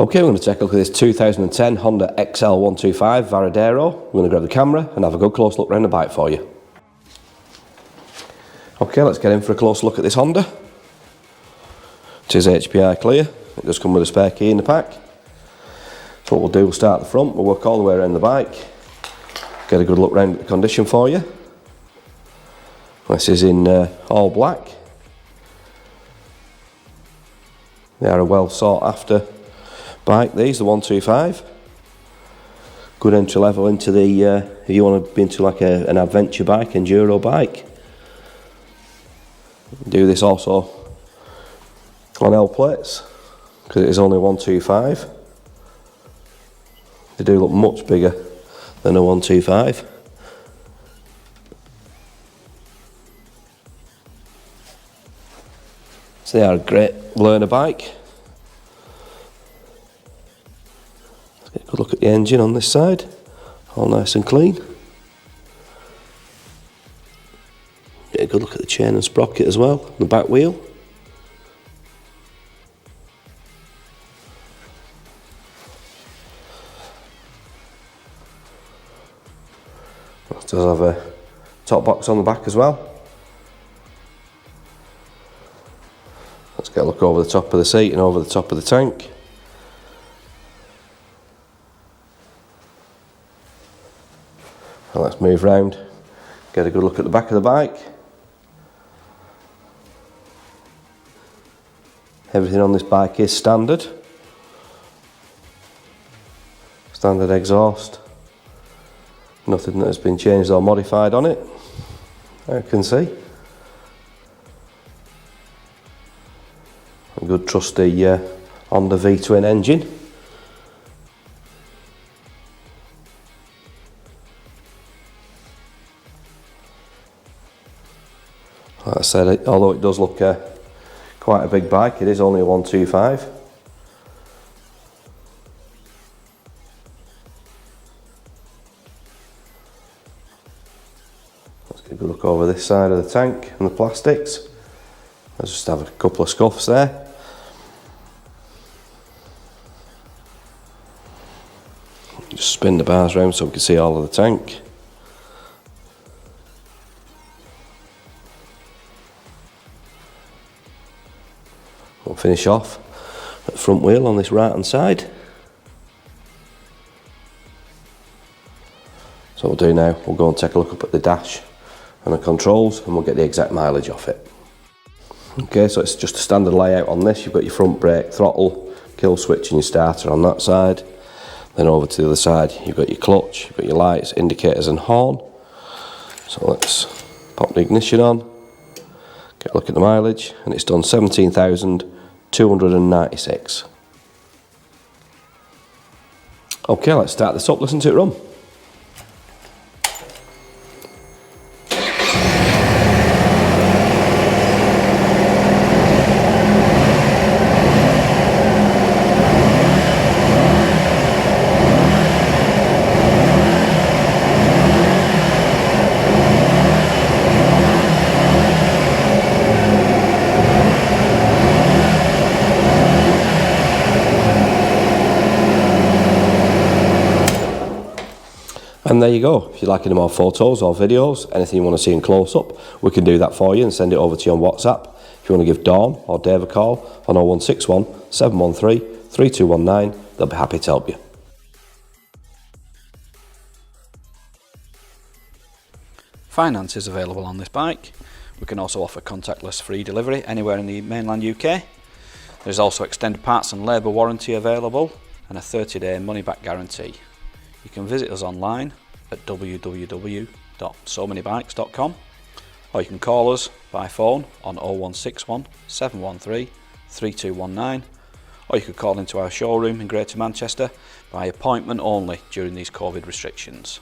Okay, we're going to take a look at this 2010 Honda XL125 Varadero. We're going to grab the camera and have a good close look around the bike for you. Okay, let's get in for a close look at this Honda. It is HPI clear. It does come with a spare key in the pack. So what we'll do, we'll start at the front, we'll work all the way around the bike, get a good look around at the condition for you. This is in all black. They are a well sought after bike, these, the 125. Good entry level into the, if you want to be into like an adventure bike, enduro bike. Do this also on L plates, because it is only 125. They do look much bigger than a 125. So they are a great learner bike. Let's get a good look at the engine on this side, all nice and clean. Get a good look at the chain and sprocket as well, the back wheel. It does have a top box on the back as well. Let's get a look over the top of the seat and over the top of the tank. And let's move round, get a good look at the back of the bike. Everything on this bike is standard. Standard exhaust. Nothing that has been changed or modified on it, I can see. A good trusty Honda V-twin engine. Like I said, although it does look quite a big bike, it is only a 125. Let's get a good look over this side of the tank and the plastics. Let's just have a couple of scuffs there. Just spin the bars around so we can see all of the tank. We'll finish off at the front wheel on this right hand side. So what we'll do now, we'll go and take a look up at the dash and the controls and we'll get the exact mileage off it. Okay, so it's just a standard layout on this. You've got your front brake, throttle, kill switch and your starter on that side. Then over to the other side, you've got your clutch, you've got your lights, indicators and horn. So let's pop the ignition on, get a look at the mileage, and it's done 17,296. Okay, let's start this up, listen to it run. And there you go. If you'd like any more photos or videos, anything you want to see in close up, we can do that for you and send it over to you on WhatsApp. If you want to give Dawn or Dave a call on 0161 713 3219, they'll be happy to help you. Finance is available on this bike. We can also offer contactless free delivery anywhere in the mainland UK. There's also extended parts and labour warranty available and a 30-day money-back guarantee. You can visit us online at www.SoManyBikes.com or you can call us by phone on 0161 713 3219 or you could call into our showroom in Greater Manchester by appointment only during these COVID restrictions.